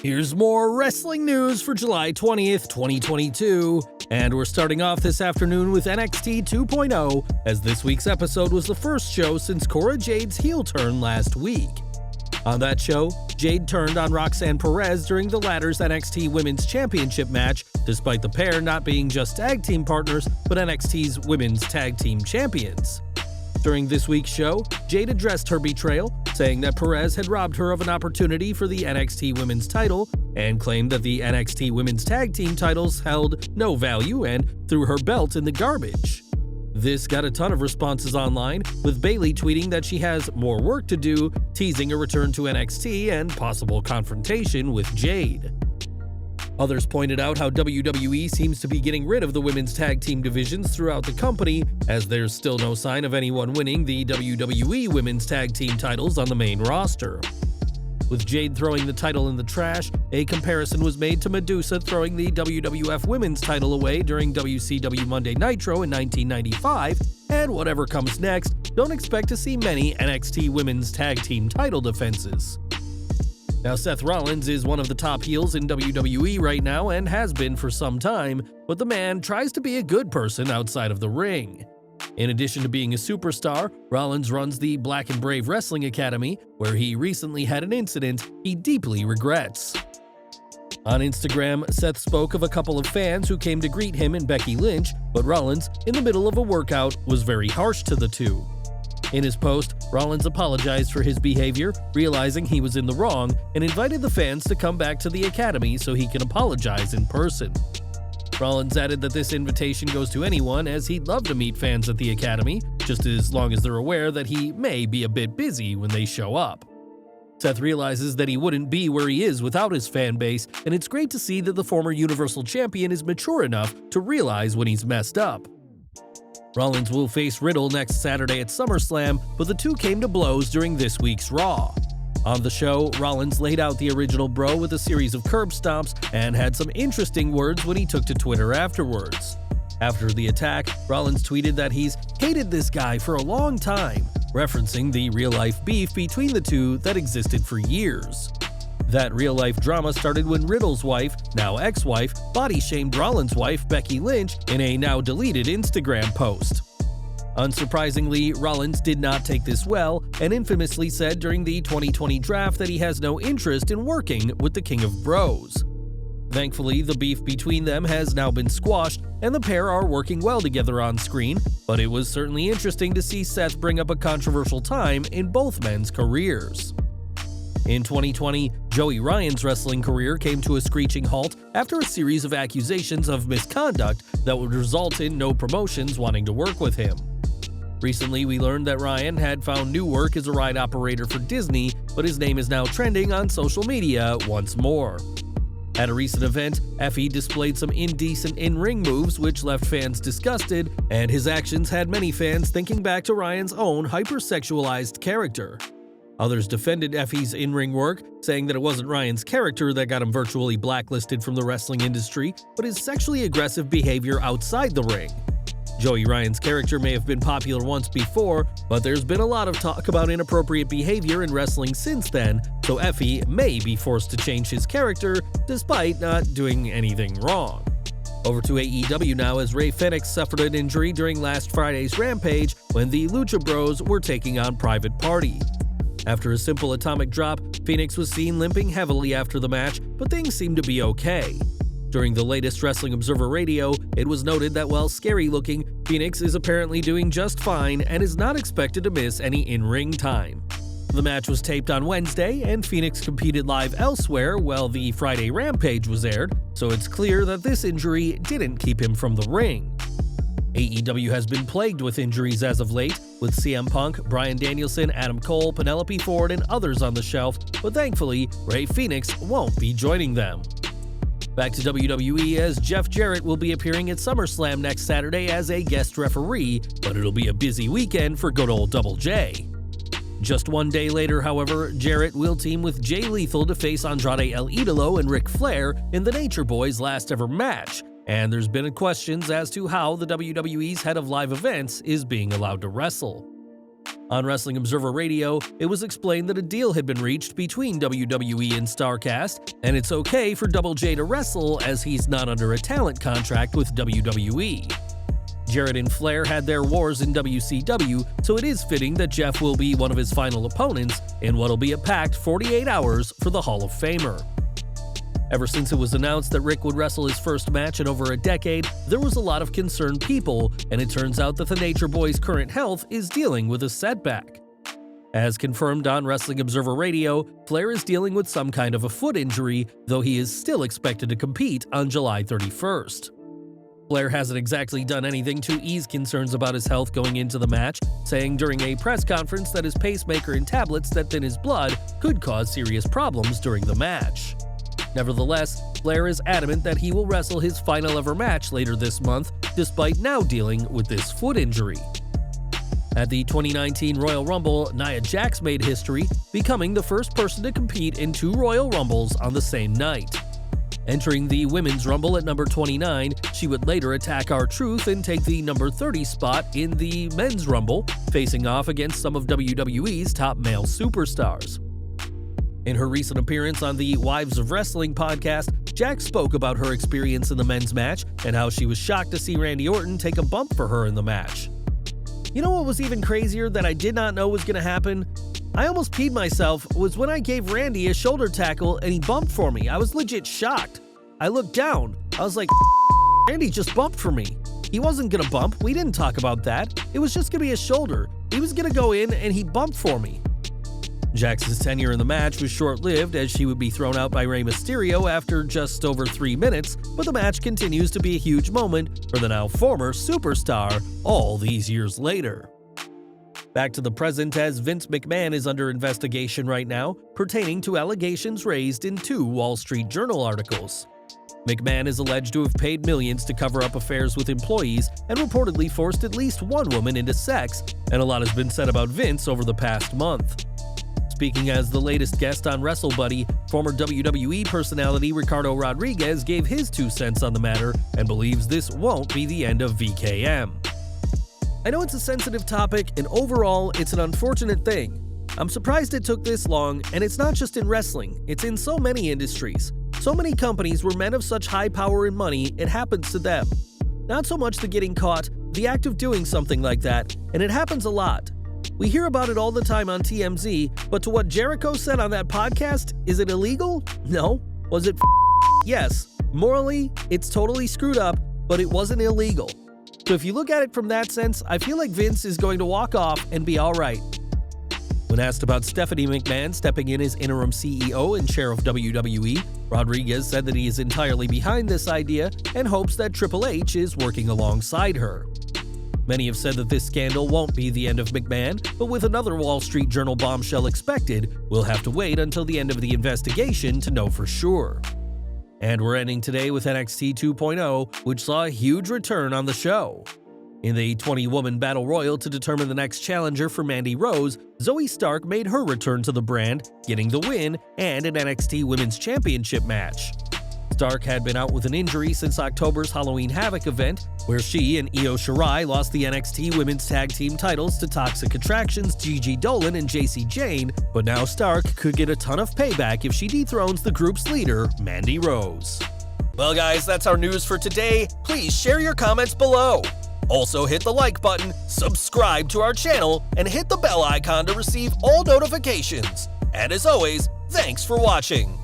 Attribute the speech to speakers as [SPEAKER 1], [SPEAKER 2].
[SPEAKER 1] Here's more wrestling news for July 20th, 2022, and we're starting off this afternoon with NXT 2.0, as this week's episode was the first show since Cora Jade's heel turn last week. On that show, Jade turned on Roxanne Perez during the latter's NXT Women's Championship match, despite the pair not being just tag team partners, but NXT's Women's Tag Team Champions. During this week's show, Jade addressed her betrayal, saying that Perez had robbed her of an opportunity for the NXT Women's title, and claimed that the NXT Women's Tag Team titles held no value and threw her belt in the garbage. This got a ton of responses online, with Bayley tweeting that she has more work to do, teasing a return to NXT and possible confrontation with Jade. Others pointed out how WWE seems to be getting rid of the women's tag team divisions throughout the company, as there's still no sign of anyone winning the WWE women's tag team titles on the main roster. With Jade throwing the title in the trash, a comparison was made to Medusa throwing the WWF women's title away during WCW Monday Nitro in 1995, and whatever comes next, don't expect to see many NXT women's tag team title defenses. Now, Seth Rollins is one of the top heels in WWE right now and has been for some time, but the man tries to be a good person outside of the ring. In addition to being a superstar, Rollins runs the Black and Brave Wrestling Academy, where he recently had an incident he deeply regrets. On Instagram, Seth spoke of a couple of fans who came to greet him and Becky Lynch, but Rollins, in the middle of a workout, was very harsh to the two. In his post, Rollins apologized for his behavior, realizing he was in the wrong, and invited the fans to come back to the Academy so he can apologize in person. Rollins added that this invitation goes to anyone, as he'd love to meet fans at the Academy, just as long as they're aware that he may be a bit busy when they show up. Seth realizes that he wouldn't be where he is without his fan base, and it's great to see that the former Universal Champion is mature enough to realize when he's messed up. Rollins will face Riddle next Saturday at Summerslam, but the two came to blows during this week's Raw. On the show, Rollins laid out the original bro with a series of curb stomps and had some interesting words when he took to Twitter afterwards. After the attack, Rollins tweeted that he's hated this guy for a long time, referencing the real-life beef between the two that existed for years. That real-life drama started when Riddle's wife, now ex-wife, body-shamed Rollins' wife, Becky Lynch, in a now-deleted Instagram post. Unsurprisingly, Rollins did not take this well, and infamously said during the 2020 draft that he has no interest in working with the King of Bros. Thankfully, the beef between them has now been squashed, and the pair are working well together on screen, but it was certainly interesting to see Seth bring up a controversial time in both men's careers. In 2020, Joey Ryan's wrestling career came to a screeching halt after a series of accusations of misconduct that would result in no promotions wanting to work with him. Recently, we learned that Ryan had found new work as a ride operator for Disney, but his name is now trending on social media once more. At a recent event, Effy displayed some indecent in-ring moves which left fans disgusted, and his actions had many fans thinking back to Ryan's own hypersexualized character. Others defended Effy's in-ring work, saying that it wasn't Ryan's character that got him virtually blacklisted from the wrestling industry, but his sexually aggressive behavior outside the ring. Joey Ryan's character may have been popular once before, but there's been a lot of talk about inappropriate behavior in wrestling since then, so Effy may be forced to change his character despite not doing anything wrong. Over to AEW now, as Fenix suffered an injury during last Friday's Rampage when the Lucha Bros were taking on Private Party. After a simple atomic drop, Fenix was seen limping heavily after the match, but things seemed to be okay. During the latest Wrestling Observer Radio, it was noted that while scary-looking, Fenix is apparently doing just fine and is not expected to miss any in-ring time. The match was taped on Wednesday, and Fenix competed live elsewhere while the Friday Rampage was aired, so it's clear that this injury didn't keep him from the ring. AEW has been plagued with injuries as of late, with CM Punk, Bryan Danielson, Adam Cole, Penelope Ford, and others on the shelf, but thankfully, Fenix won't be joining them. Back to WWE, as Jeff Jarrett will be appearing at SummerSlam next Saturday as a guest referee, but it'll be a busy weekend for good old Double J. Just one day later, however, Jarrett will team with Jay Lethal to face Andrade El Idolo and Ric Flair in the Nature Boys' last ever match, and there's been questions as to how the WWE's head of live events is being allowed to wrestle. On Wrestling Observer Radio, it was explained that a deal had been reached between WWE and StarCast, and it's okay for Double J to wrestle as he's not under a talent contract with WWE. Jarrett and Flair had their wars in WCW, so it is fitting that Jeff will be one of his final opponents in what'll be a packed 48 hours for the Hall of Famer. Ever since it was announced that Rick would wrestle his first match in over a decade, there was a lot of concerned people, and it turns out that the Nature Boy's current health is dealing with a setback. As confirmed on Wrestling Observer Radio, Flair is dealing with some kind of a foot injury, though he is still expected to compete on July 31st. Flair hasn't exactly done anything to ease concerns about his health going into the match, saying during a press conference that his pacemaker and tablets that thin his blood could cause serious problems during the match. Nevertheless, Flair is adamant that he will wrestle his final ever match later this month, despite now dealing with this foot injury. At the 2019 Royal Rumble, Nia Jax made history, becoming the first person to compete in 2 Royal Rumbles on the same night. Entering the Women's Rumble at number 29, she would later attack R-Truth and take the number 30 spot in the Men's Rumble, facing off against some of WWE's top male superstars. In her recent appearance on the Wives of Wrestling podcast, Jax spoke about her experience in the men's match and how she was shocked to see Randy Orton take a bump for her in the match. You know what was even crazier that I did not know was going to happen? I almost peed myself was when I gave Randy a shoulder tackle and he bumped for me. I was legit shocked. I looked down. I was like, Randy just bumped for me. He wasn't going to bump. We didn't talk about that. It was just going to be a shoulder. He was going to go in and he bumped for me. Jax's tenure in the match was short-lived as she would be thrown out by Rey Mysterio after just over 3 minutes, but the match continues to be a huge moment for the now former superstar all these years later. Back to the present, as Vince McMahon is under investigation right now, pertaining to allegations raised in 2 Wall Street Journal articles. McMahon is alleged to have paid millions to cover up affairs with employees and reportedly forced at least one woman into sex, and a lot has been said about Vince over the past month. Speaking as the latest guest on Wrestle Buddy, former WWE personality Ricardo Rodriguez gave his 2 cents on the matter and believes this won't be the end of VKM. I know it's a sensitive topic, and overall, it's an unfortunate thing. I'm surprised it took this long, and it's not just in wrestling, it's in so many industries. So many companies where men of such high power and money, it happens to them. Not so much the getting caught, the act of doing something like that, and it happens a lot. We hear about it all the time on TMZ, but to what Jericho said on that podcast, is it illegal? No. Was it Yes. Morally, it's totally screwed up, but it wasn't illegal. So if you look at it from that sense, I feel like Vince is going to walk off and be alright. When asked about Stephanie McMahon stepping in as interim CEO and chair of WWE, Rodriguez said that he is entirely behind this idea and hopes that Triple H is working alongside her. Many have said that this scandal won't be the end of McMahon, but with another Wall Street Journal bombshell expected, we'll have to wait until the end of the investigation to know for sure. And we're ending today with NXT 2.0, which saw a huge return on the show. In the 20-woman Battle Royal to determine the next challenger for Mandy Rose, Zoey Stark made her return to the brand, getting the win and an NXT Women's Championship match. Stark had been out with an injury since October's Halloween Havoc event, where she and Io Shirai lost the NXT Women's Tag Team titles to Toxic Attraction's Gigi Dolan and JC Jane, but now Stark could get a ton of payback if she dethrones the group's leader, Mandy Rose. Well guys, that's our news for today. Please share your comments below. Also hit the like button, subscribe to our channel, and hit the bell icon to receive all notifications. And as always, thanks for watching.